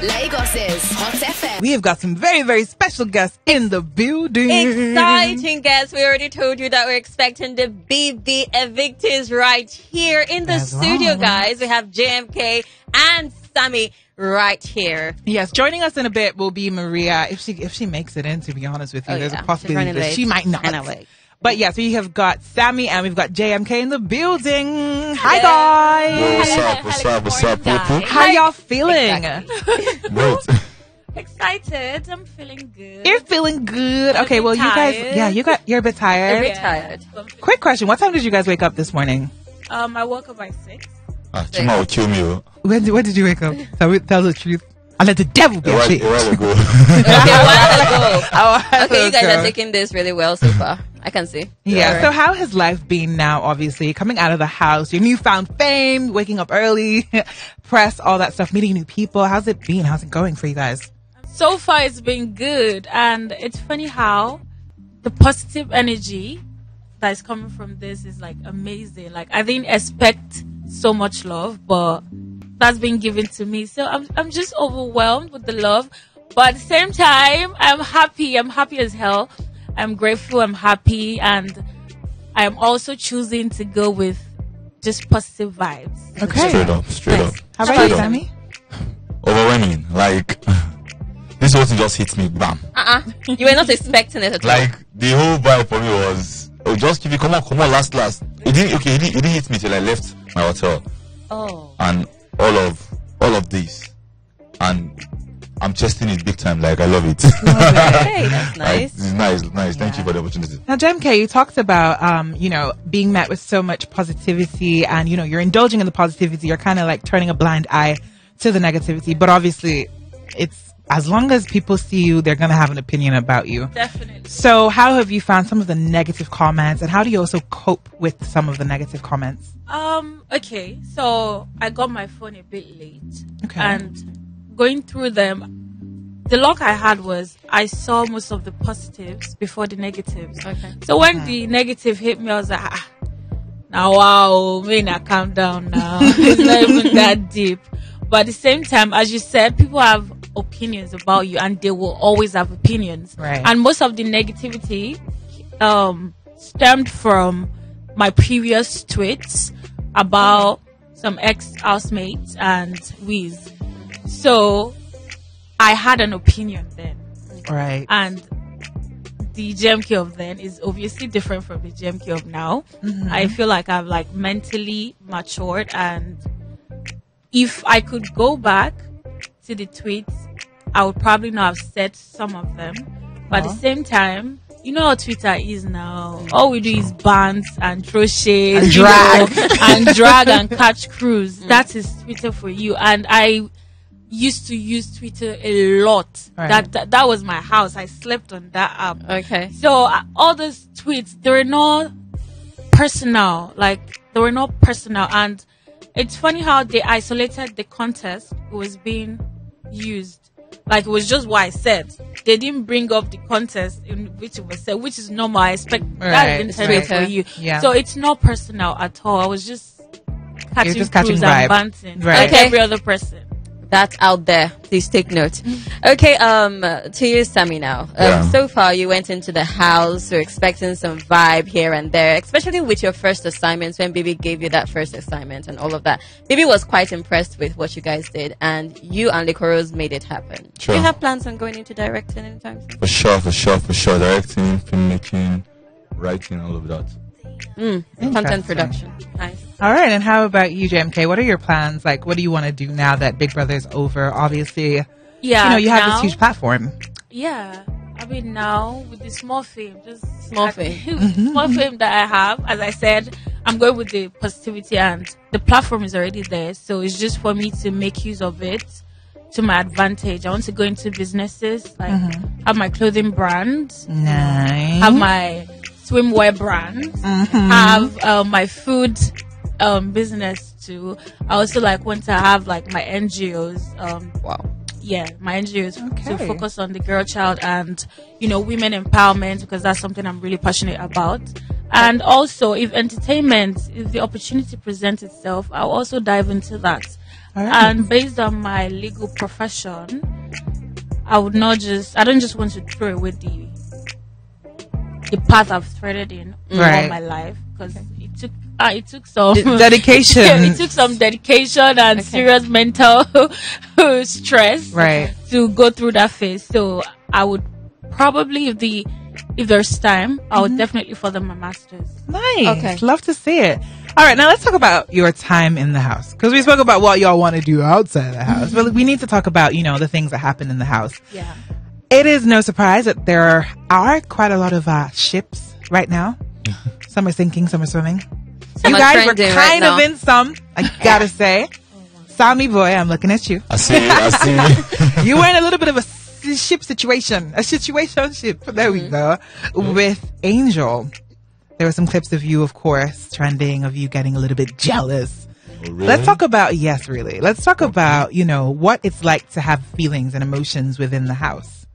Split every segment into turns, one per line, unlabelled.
Lagos's Hot FM.
We have got some very, very special guests in the building.
Exciting guests. We already told you that we're expecting the BB Evicted right here in the studio, guys. We have JMK and Sammie right here.
Yes, joining us in a bit will be Maria. If she makes it in, to be honest with you, there's a possibility that she might not. But yes, we have got Sammie and we've got JMK in the building. Hi guys.
What's up, people?
How y'all feeling?
Good.
Excited. I'm feeling good.
You're feeling good. Okay, well
tired.
you're a bit tired.
A bit tired.
Quick question, what time did you guys wake up this morning?
I woke up by 6.
Chima will kill me.
When did you wake up? Tell the truth. I let the devil be a
A while ago.
Okay, you guys are taking this really well so far. I can see.
Yeah. So how has life been now, obviously, coming out of the house, your newfound fame, waking up early, press, all that stuff, meeting new people? How's it been? How's it going for you guys?
So far, it's been good. And it's funny how the positive energy that is coming from this is like amazing. Like, I didn't expect so much love, but that's been given to me. So I'm just overwhelmed with the love. But at the same time, I'm happy. I'm happy as hell. I'm grateful. I'm happy. And I'm also choosing to go with just positive vibes.
Okay.
Straight up.
How about you, Sammie?
Overwhelming. Like, this whole thing just hits me, bam.
You were not expecting it at all.
Like, the whole vibe for me was, just give you, come on, last. It didn't hit me till I left my hotel.
Oh.
And all of this. And I'm testing it big time. Like, I love it.
Okay, that's nice.
Like, it's nice. Yeah. Thank you for the opportunity.
Now, JMK, you talked about, being met with so much positivity and, you're indulging in the positivity. You're kind of like turning a blind eye to the negativity. But obviously, it's as long as people see you, they're going to have an opinion about you.
Definitely.
So how have you found some of the negative comments and how do you also cope with some of the negative comments?
Okay. So I got my phone a bit late.
Okay.
And going through them, the luck I had was I saw most of the positives before the negatives.
Okay.
So when the negative hit me, I was like, now wow, I calm down now. It's not even that deep. But at the same time, as you said, people have opinions about you and they will always have opinions.
Right.
And most of the negativity stemmed from my previous tweets about some ex-housemates and Wiz. So I had an opinion then.
Right.
And the JMK of then is obviously different from the JMK of now. Mm-hmm. I feel like I've like mentally matured, and if I could go back to the tweets, I would probably not have said some of them. But at the same time, you know how Twitter is now. All we do is bans and throw shade
and drag
and catch crews. That is Twitter for you. And I used to use Twitter a lot.
Right.
That was my house. I slept on that app.
Okay.
So all those tweets, they were not personal. And it's funny how they isolated the context it was being used. Like, it was just what I said. They didn't bring up the context in which it was said, which is normal. I expect that intended for you.
Yeah.
So it's not personal at all. I was just catching
catching
crews
vibe.
and banting
Right.
like every other person.
That's out there. Please take note. Okay, to you, Sammie, now. So far, you went into the house. You're expecting some vibe here and there, especially with your first assignments, when Bibi gave you that first assignment and all of that. Bibi was quite impressed with what you guys did, and you and Likoros made it happen.
Sure.
Do you have plans on going into directing anytime soon?
For sure. Directing, filmmaking, writing, all of that.
Content production. Nice.
All right. And how about you, JMK? What are your plans? Like, what do you want to do now that Big Brother's over? Obviously,
Yeah.
you have this huge platform.
Yeah. I mean, now with the small fame,
Small fame
that I have, as I said, I'm going with the positivity, and the platform is already there. So it's just for me to make use of it to my advantage. I want to go into businesses, like have my clothing brand,
Nice.
have my swimwear brand, have my food business too. I also want to have my NGOs.
Wow.
Yeah, my NGOs to
Okay.
focus on the girl child and women empowerment, because that's something I'm really passionate about. And also, if the opportunity presents itself, I'll also dive into that. And based on my legal profession, I don't just want to throw away the path I've threaded in all my life, because it took some
dedication.
It took some dedication and serious mental stress to go through that phase. So I would probably, if there's time, I would definitely further my master's.
Nice. Love to see it. All right, now let's talk about your time in the house, because we spoke about what y'all want to do outside the house, but we need to talk about, the things that happen in the house.
Yeah.
It is no surprise that there are quite a lot of ships right now. Some are sinking, some are swimming.
Some
you guys were kind of in some, I gotta say. Sammie boy, I'm looking at you.
I see.
You were in a little bit of a ship situation, a situationship. There we go. With Angel. There were some clips of you, of course, trending, of you getting a little bit jealous.
Oh, really?
Let's talk about, let's talk about, what it's like to have feelings and emotions within the house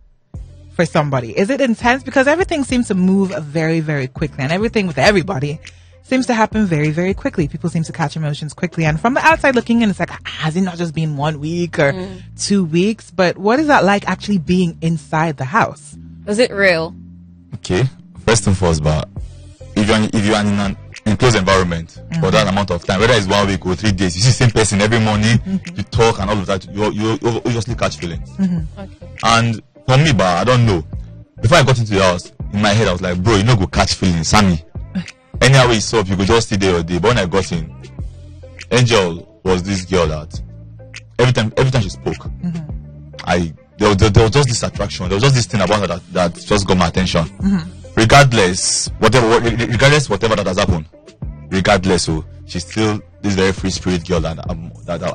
for somebody. Is it intense? Because everything seems to move very, very quickly, and everything with everybody seems to happen very, very quickly. People seem to catch emotions quickly. And from the outside looking in, it's like, has it not just been 1 week or 2 weeks? But what is that like actually being inside the house?
Was it real?
Okay. First and foremost, but if you're in an enclosed environment for that amount of time, whether it's 1 week or 3 days, you see the same person every morning, you talk and all of that, you obviously catch feelings. And for me, but I don't know. Before I got into the house, in my head I was like, bro, you know, go catch feelings, Sammie. Anyhow you saw, you could just stay there all day. But when I got in, Angel was this girl that every time she spoke, there was just this attraction. There was just this thing about her that just got my attention. Regardless whatever that has happened, so she's still this very free spirit girl that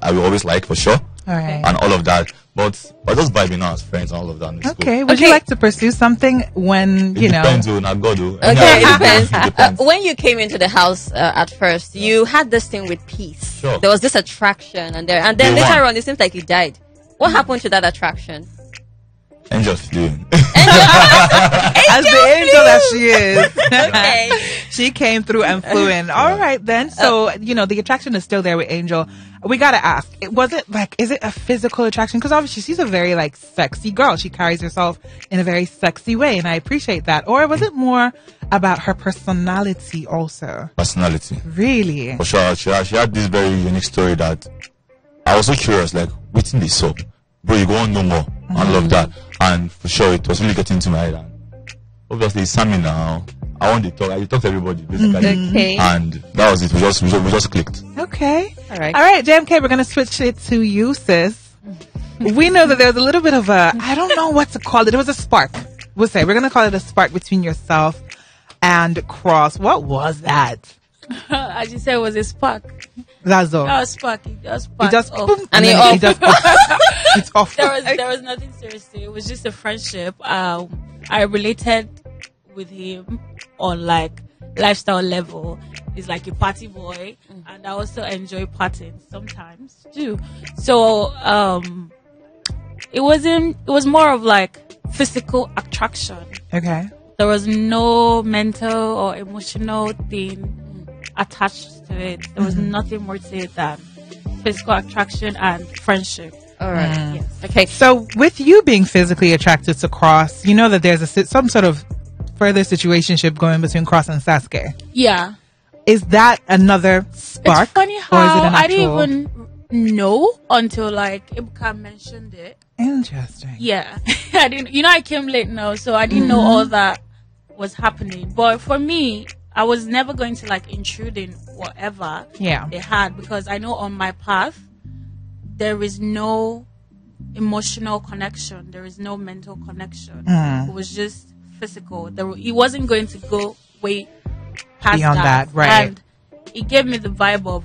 I will always like, for sure.
All right.
And all of that, but we're just vibing now as friends and all of that.
Okay. Would you like to pursue something when
depends on God.
Okay, it depends. When you came into the house at first, you had this thing with Peace.
Sure.
There was this attraction, and then later on, it seems like he died. What happened to that attraction?
Angel flew.
As the angel that she is.
Okay.
She came through and flew in. All right then. So, the attraction is still there with Angel. We gotta ask, is it a physical attraction? Because obviously she's a very sexy girl. She carries herself in a very sexy way, and I appreciate that. Or was it more about her personality also?
Personality.
Really?
For sure. She had this very unique story that I was so curious, what's in this soap? Bro, you go on no more. I love that. And for sure, it was really getting into my head. And obviously, it's Sammie now. I want to talk. I talk to everybody, basically.
Okay.
And that was it. We just clicked.
Okay.
All right.
All right, JMK, we're going to switch it to you, sis. We know that there was a little bit of I don't know what to call it. It was a spark. We're going to call it a spark between yourself and Cross. What was that?
As you said, it was a spark.
That's all.
No, spark. It just sparked.
He just
off.
boom,
And
then
he
just it's off.
There was nothing serious. It was just a friendship. I related with him on lifestyle level. He's like a party boy, and I also enjoy partying sometimes too. So it was more of physical attraction.
Okay.
There was no mental or emotional thing attached to it. There was nothing more to it than physical attraction and friendship.
All right.
Yes.
Okay.
So with you being physically attracted to Cross, you know that there's some sort of further situationship going between Cross and Sasuke.
Yeah.
Is that another spark?
It's funny
or is it
how
an
I didn't
actual...
even know until Ibuka mentioned it.
Interesting.
Yeah. I didn't. I came late now, so I didn't know all that was happening. But for me, I was never going to intrude in whatever they had, because I know on my path there is no emotional connection, there is no mental connection. It was just physical. He wasn't going to go way past
beyond that, right?
And it gave me the vibe of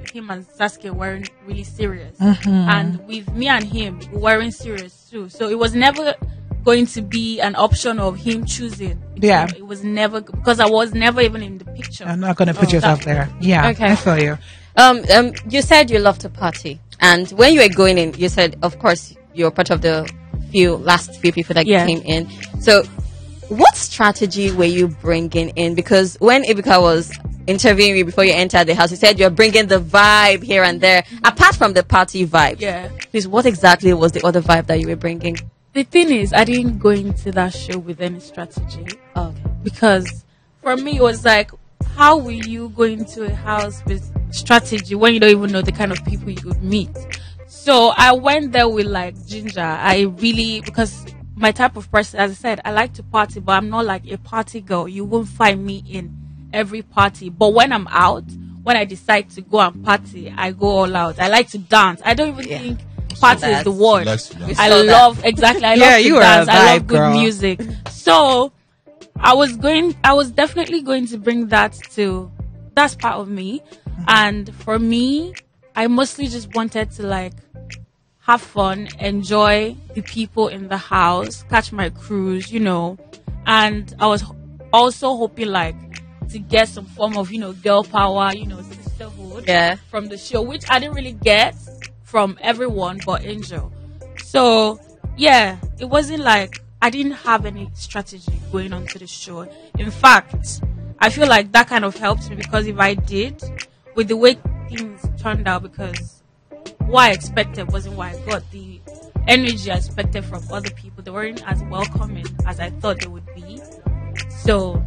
him and Sasuke weren't really serious, and with me and him we weren't serious too. So it was never going to be an option of him choosing. It was never, because I was never even in the picture.
I'm not going to put yourself there. Yeah.
Okay.
I feel you.
You said you love to party, and when you were going in, you said, of course, you're part of the last few people that came in. So, what strategy were you bringing in? Because when Ibuka was interviewing you before you entered the house, you said you're bringing the vibe here and there. Apart from the party vibe, please, what exactly was the other vibe that you were bringing?
The thing is, I didn't go into that show with any strategy.
Okay.
Because for me, it was like, how will you go into a house with strategy when you don't even know the kind of people you would meet? So I went there with like ginger. Because my type of person, as I said, I like to party, but I'm not like a party girl. You won't find me in every party. But when I'm out, when I decide to go and party, I go all out. I like to dance. I don't even think party is the word. I love to dance. I love good music. So I was definitely going to bring that's part of me. And for me, I mostly just wanted to like have fun, enjoy the people in the house, catch my cruise, and I was also hoping like to get some form of, girl power, sisterhood from the show, which I didn't really get from everyone but Angel. So yeah, it wasn't like I didn't have any strategy going on to the show. In fact, I feel like that kind of helped me, because if I did, with the way things turned out, because what I expected wasn't what I got. The energy I expected from other people, they weren't as welcoming as I thought they would be. So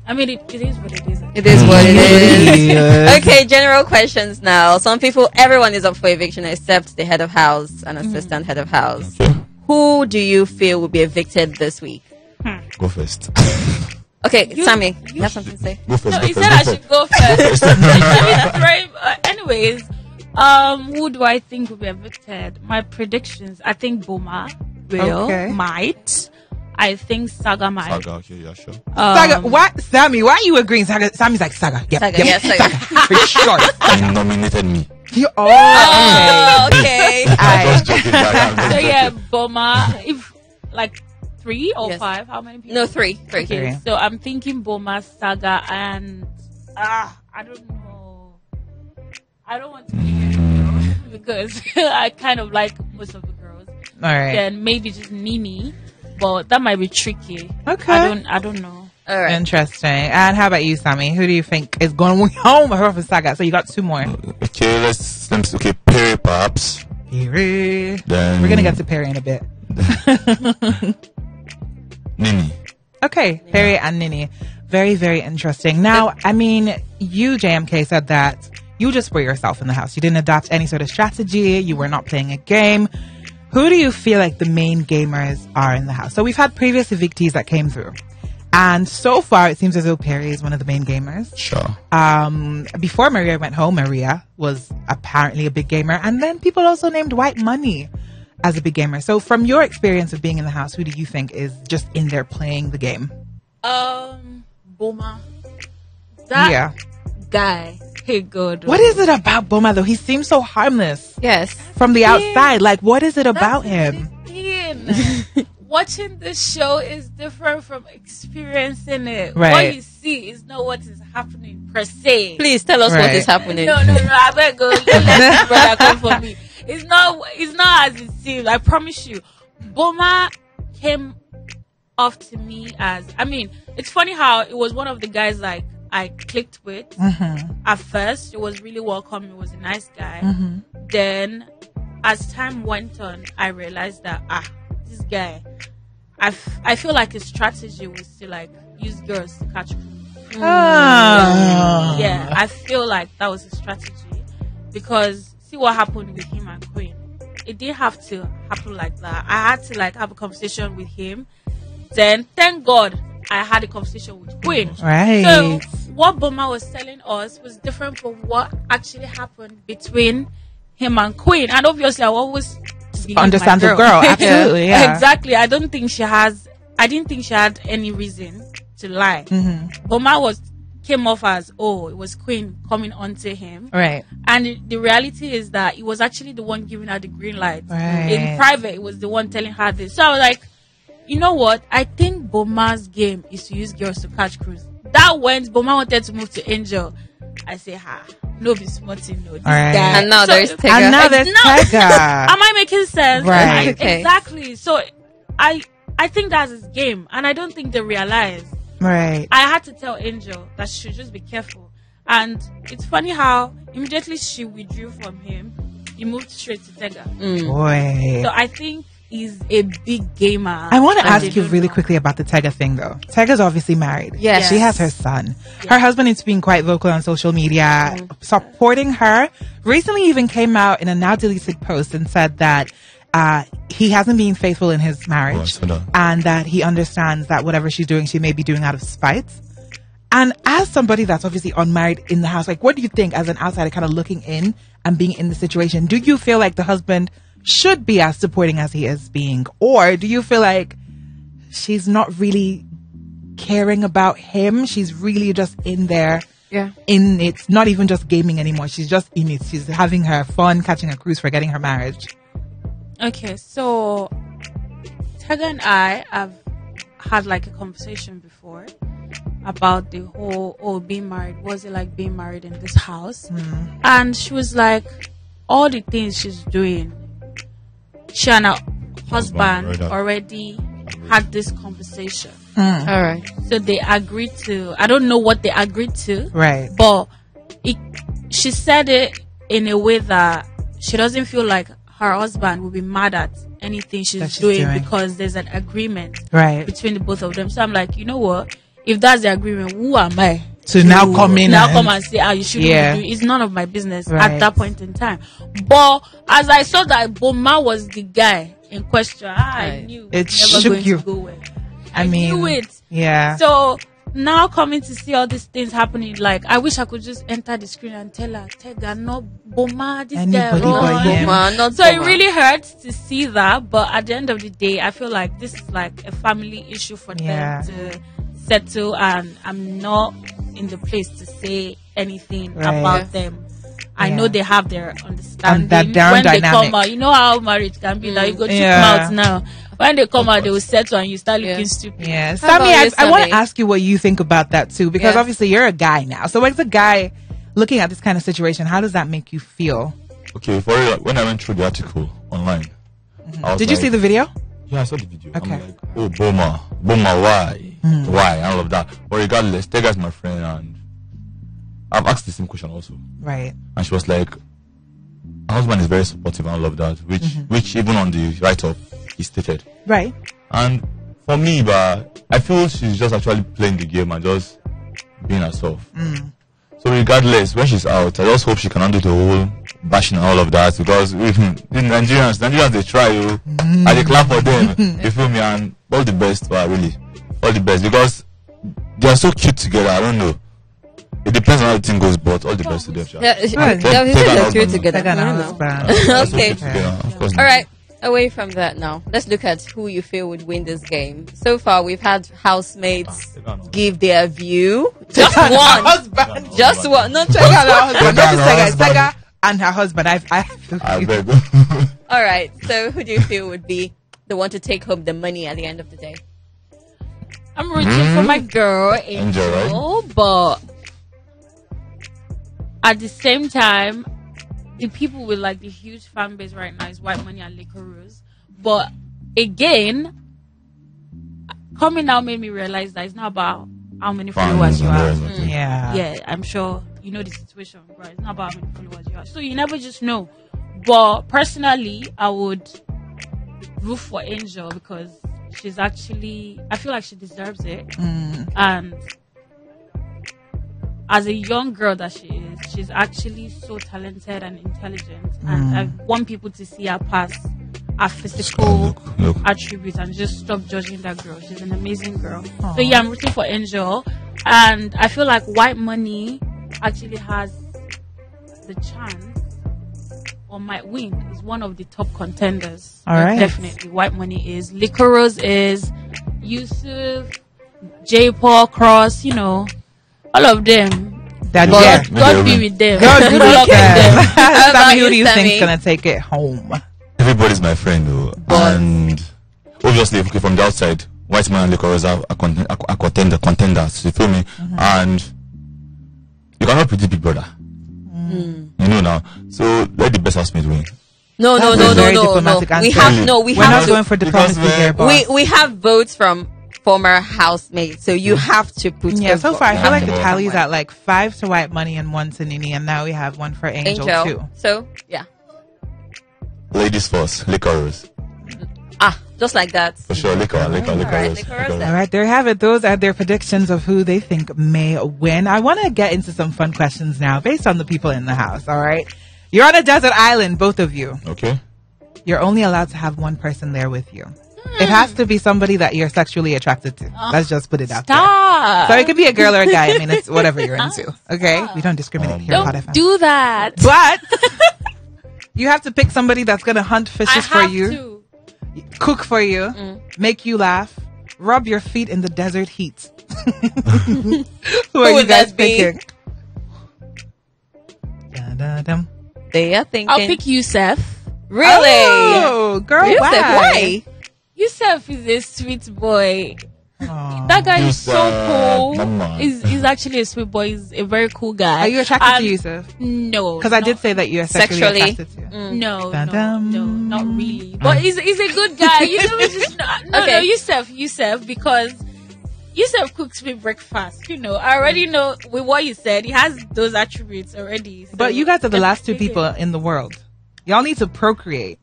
I mean, it is what it is.
It is what it is. Okay, general questions now. Everyone is up for eviction except the head of house and assistant head of house.
Okay.
Who do you feel will be evicted this week?
Go first.
Okay, Sammie, you have something to say?
Go first.
No, he said I should go first. Anyways, who do I think will be evicted? My predictions, I think Boma might. I think Saga might.
Saga, okay, yeah, sure.
Saga, what? Sammie, why are you agreeing? Sammie's like Saga. Yep,
Saga, yes, Saga.
For sure.
He nominated me.
Okay.
So yeah, Boma, if like 3 or 5, how many people?
No, 3.
Okay, so I'm thinking Boma, Saga, and I don't know. I don't want to be a girl because I kind of like most of the girls.
All right.
Then maybe just Nini, but that might be tricky.
Okay.
I don't know.
All right.
Interesting. And how about you, Sammie? Who do you think is going home for Saga? So you got 2 more.
Okay, let's Perry perhaps.
Perry.
Then
we're gonna get to Perry in a bit.
Nini.
Okay, Perry and Nini. Very, very interesting. Now, I mean, you, JMK, said that you just were yourself in the house. You didn't adopt any sort of strategy. You were not playing a game. Who do you feel like the main gamers are in the house? So we've had previous evictees that came through. And so far, it seems as though Perry is one of the main gamers.
Sure.
Before Maria went home, Maria was apparently a big gamer. And then people also named White Money as a big gamer. So from your experience of being in the house, who do you think is just in there playing the game?
Boma. That guy. Hey, God.
What is it about Boma, though? He seems so harmless.
Yes.
From the outside. Like, what is it about him?
Watching this show is different from experiencing it.
Right.
What you see is not what is happening per se.
Please tell us what is happening.
No. I better go. Let this brother come for me. It's not as it seems. I promise you. Boma came off to me as, I mean, it's funny how it was one of the guys like I clicked with. At first, it was really welcome. It was a nice guy. Then, as time went on, I realized that this guy, I feel like his strategy was to like use girls to catch cruise. Yeah, I feel like that was his strategy, because see what happened with him and Queen. It didn't have to happen like that. I had to like have a conversation with him. Then, thank God, I had a conversation with Queen.
Right.
So what Boma was telling us was different from what actually happened between him and Queen. And obviously, I always
understand the girl. Absolutely, yeah.
Exactly. I didn't think she had any reason to lie. Boma came off as, it was Queen coming onto him.
Right.
And the reality is that he was actually the one giving her the green light.
Right.
In private, it was the one telling her this. So I was like, you know what? I think Boma's game is to use girls to catch cruise. That went, Boma wanted to move to Angel. I say, no be smarting, no. This guy.
And now there's Tega.
And now there's Tega.
Am I making sense?
Right.
Okay.
Exactly. So I think that's his game. And I don't think they realize.
Right.
I had to tell Angel that she should just be careful. And it's funny how immediately she withdrew from him, he moved straight to Tega.
Boy.
So I think he's a big gamer.
I want to ask you really quickly about the Tega thing, though. Tega's obviously married.
Yes.
She has her son. Her husband is being quite vocal on social media, supporting her. Recently even came out in a now deleted post and said that he hasn't been faithful in his marriage, and that he understands that whatever she's doing, she may be doing out of spite. And as somebody that's obviously unmarried in the house, like, what do you think as an outsider kind of looking in and being in the situation? Do you feel like the husband should be as supporting as he is being? Or do you feel like she's not really caring about him? She's really just in there.
Yeah.
In it's not even just gaming anymore. She's just in it. She's having her fun, catching a cruise, forgetting her marriage.
Okay, so Tega and I have had like a conversation before about the whole being married. Was it like being married in this house? And she was like, all the things she's doing, she and her husband already had this conversation.
All right.
So they agreed to, I don't know what they agreed to,
Right.
but she said it in a way that she doesn't feel like her husband will be mad at anything she's doing because there's an agreement between the both of them. So I'm like, you know what? If that's the agreement, who am I
to now come in
and say, you shouldn't be doing? It's none of my business at that point in time. But as I saw that Boma was the guy in question, I knew
it
never
shook
going
you.
to go well.
I mean,
knew it.
Yeah.
So now coming to see all these things happening, like I wish I could just enter the screen and tell her, Tega, not Boma, this guy wrong.
Not
So
Boma.
it really hurts to see that, but at the end of the day, I feel like this is like a family issue for them to settle, and I'm not in the place to say anything about them. I know they have their understanding.
That
when
dynamic.
they come out, you know how marriage can be. Like you go to come out now. When they come out, they will settle and you start looking stupid.
Yeah, Sammie, I want to ask you what you think about that too, because obviously you're a guy now. So as a guy looking at this kind of situation, how does that make you feel?
Okay, for real, when I went through the article online,
Did you see the video?
Yeah, I saw the video.
Okay.
I'm like, oh, Boma, why? Why? All of that. But regardless, Tega's my friend, and I've asked the same question also.
Right.
And she was like, her husband is very supportive and all of that, which even on the write-up, he stated.
Right.
And for me, but I feel she's just actually playing the game and just being herself. So regardless, when she's out, I just hope she can undo the whole bashing and all of that, because the Nigerians they try you, and they clap for them. You feel me? And all the best, but really, all the best, because they are so cute together. I don't know. It depends on how the thing goes, but all the best to them.
They're cute together. Okay.
Of
All right. Away from that now, let's look at who you feel would win this game. So far, we've had housemates give their view. Just one. Just one. Not
Tega and her husband. I
beg.
All right. So who do you feel would be the one to take home the money at the end of the day?
I'm rooting for my girl, Angel, but at the same time, the people with like the huge fan base right now is White Money and Liquor Rose. But again, coming out made me realize that it's not about how many followers you have. Yeah, I'm sure you know the situation, right? It's not about how many followers you have. So you never just know. But personally, I would root for Angel because she's actually, I feel like she deserves it. And as a young girl that she is, she's actually so talented and intelligent. And I want people to see her past her physical attributes and just stop judging that girl. She's an amazing girl. So yeah, I'm rooting for Angel. And I feel like White Money actually has the chance or might win. Is one of the top contenders.
All right.
Definitely. White Money is. Liquor Rose is. Yusuf, J. Paul, Cross, you know. All of them. God be with them.
God be with them. Sammie, who do you
Sammie?
think is gonna take it home?
Everybody's my friend, though. And obviously, okay, from the outside, White Man and Liquor Rose are contenders. You feel me? And you cannot predict Big Brother. You know now. So let the best housemate win.
No.
We
We're
not
have
going for diplomacy
to.
here, but
We have votes from former housemate. So you have to put.
So far I feel like the tally's
somewhere.
at like 5 to White Money and 1 to Nini, and now we have 1 for Angel too.
So yeah.
Ladies first, liquors.
Just like that.
For sure, liquor.
All
right, there you have it. Those are their predictions of who they think may win. I want to get into some fun questions now based on the people in the house. All right. You're on a desert island, both of you.
Okay.
You're only allowed to have one person there with you. It has to be somebody that you're sexually attracted to. Let's just put it out there. So it could be a girl or a guy. I mean, it's whatever you're into. Okay? We don't discriminate here.
Don't do that.
But you have to pick somebody that's going to hunt fishes for you. Cook for you, make you laugh, rub your feet in the desert heat. Who are you guys picking?
They are thinking.
I'll pick Yusuf.
Really?
Oh, girl,
Yusuf, why?
Yusuf is a sweet boy.
Aww.
That guy is so cool.
Mama.
He's actually a sweet boy. He's a very cool guy.
Are you attracted to Yusuf?
No.
Because I did say that you're sexually attracted to him.
No, not really. But he's a good guy. You know, no, Yusuf, because Yusuf cooks me breakfast. You know, I already know with what you said. He has those attributes already. So
but you guys are the last 2 people in the world. Y'all need to procreate.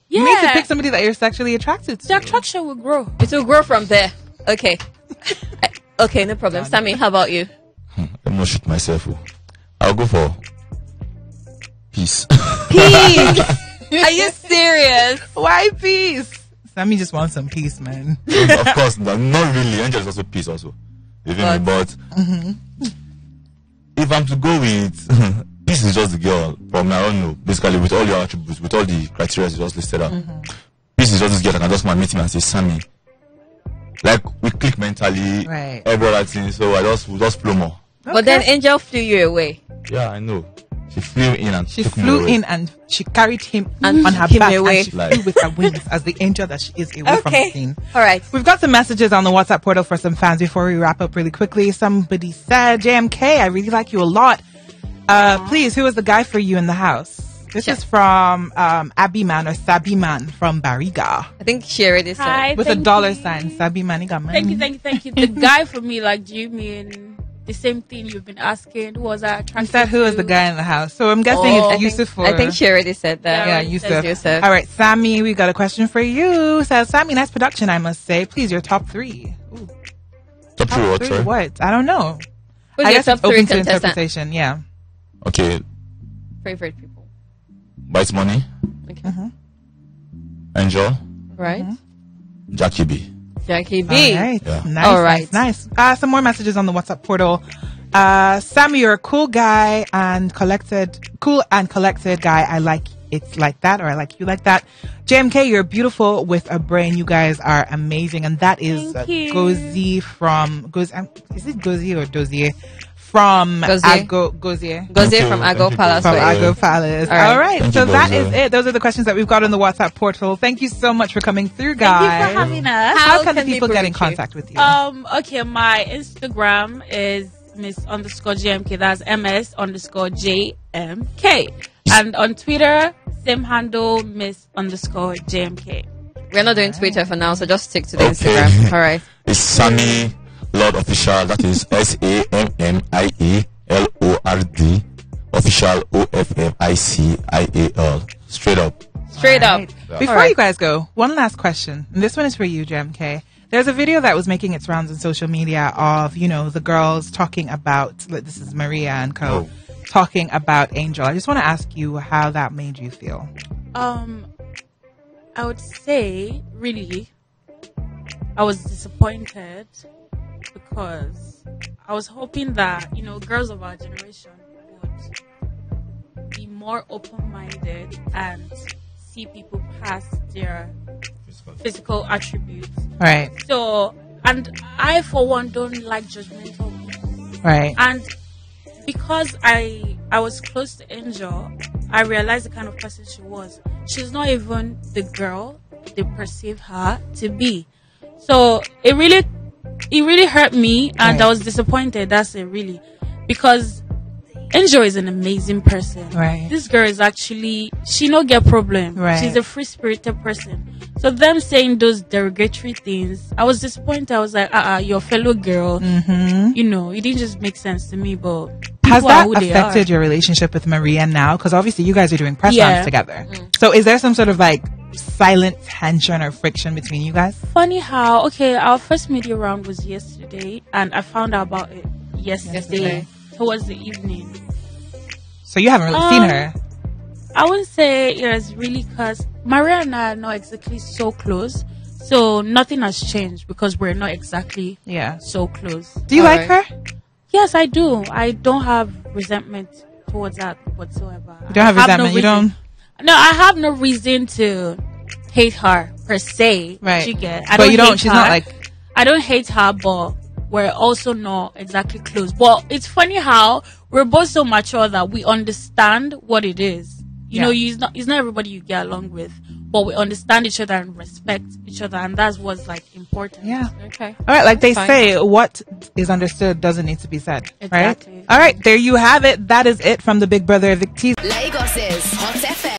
Yeah.
You need to pick somebody that you're sexually attracted to.
The attraction will grow.
It will grow from there. Okay. Okay, no problem. Sammie, how about you?
I'm not shoot myself. I'll go for peace.
Peace. Are you serious?
Why peace? Sammie just wants some peace, man.
Of course, not really. Angel is also peace also. But if I'm to go with peace is just the girl from I don't know, basically with all your attributes, with all the criteria you just listed out. Peace is just this girl that can just come and meet him and say, Sammie. Like we click mentally, every other thing, so we'll just flow more.
Okay. But then Angel flew you away.
Yeah, I know. She flew in and
she carried him on her back away. And she flew with her wings as the angel that she is away from the scene.
All right.
We've got some messages on the WhatsApp portal for some fans before we wrap up really quickly. Somebody said, JMK, I really like you a lot. Please, who is the guy for you in the house? This is from Abiman or Sabiman from Bariga.
I think she already said.
Hi,
with a $, Sabiman, he got money.
Thank you. The guy for me, like, do you mean the same thing you've been asking? Who was I attracted
You said who is the guy in the house? So I'm guessing it's Yusuf.
I think she already said that.
Yeah, Yusuf. All right, Sammie, we got a question for you. Says Sammie, nice production, I must say. Please, your top 3. Ooh.
Top 3 what, sorry?
What? I don't know.
Who's
I guess
your
it's
top 3
open to
contestant?
interpretation, yeah.
Okay.
Favorite people.
Bites Money.
Okay.
Angel.
Right.
Jackie B.
Jackie B.
All right.
Yeah.
Nice.
All right.
Nice. Some more messages on the WhatsApp portal. Sammie, you're a cool guy and collected guy. I like it like that, or I like you like that. JMK, you're beautiful with a brain. You guys are amazing. And that is Gozi from is it Gozi or Dozier? From Gozier.
Gozier from Ago Palace.
From Ago Palace. All right. So that is it. Those are the questions that we've got on the WhatsApp portal. Thank you so much for coming through, guys.
Thank you for having us.
How can the people get in contact with you?
Okay, my Instagram is Miss_JMK. That's MS_JMK. And on Twitter, same handle, Miss_JMK.
We're not doing Twitter for now, so just stick to the Instagram. All right.
It's Sammie Lord Official. That is SAMMIELORD Official OFFICIAL. Straight up.
Before you guys go, one last question. And this one is for you, JMK. There's a video that was making its rounds on social media of, the girls talking about, this is Maria and co, talking about Angel. I just want to ask you how that made you feel.
I would say, really, I was disappointed because I was hoping that, girls of our generation would be more open-minded and see people past their physical attributes.
Right.
So, and I, for one, don't like judgmental people.
Right.
And because I was close to Angel, I realized the kind of person she was. She's not even the girl they perceive her to be. So it really hurt me, and I was disappointed. That's it, really, because Angel is an amazing person.
Right.
This girl is actually, she no get problem.
Right.
She's a free-spirited person. So them saying those derogatory things, I was disappointed. I was like, your fellow girl. You know, it didn't just make sense to me. But
has that affected your relationship with Maria now? Because obviously you guys are doing press runs together. So is there some sort of like silent tension or friction between you guys?
Funny how, okay, our first media round was yesterday, and I found out about it yesterday towards the evening.
So you haven't really seen her?
I wouldn't say it was really, because Maria and I are not exactly so close. So nothing has changed because we're not exactly so close.
Do you like her?
Yes, I do. I don't have resentment towards that whatsoever.
You don't have resentment?
No, I have no reason to hate her per se.
Right.
You get?
But you don't. She's not like.
I don't hate her, but we're also not exactly close. But it's funny how we're both so mature that we understand what it is. You know, it's not everybody you get along with, but we understand each other and respect each other, and that's what's like important.
Yeah.
Okay.
All right. Like they say, what is understood doesn't need to be said.
Exactly.
Right. All right. There you have it. That is it from the Big Brother Evicted.
Lagos's Hot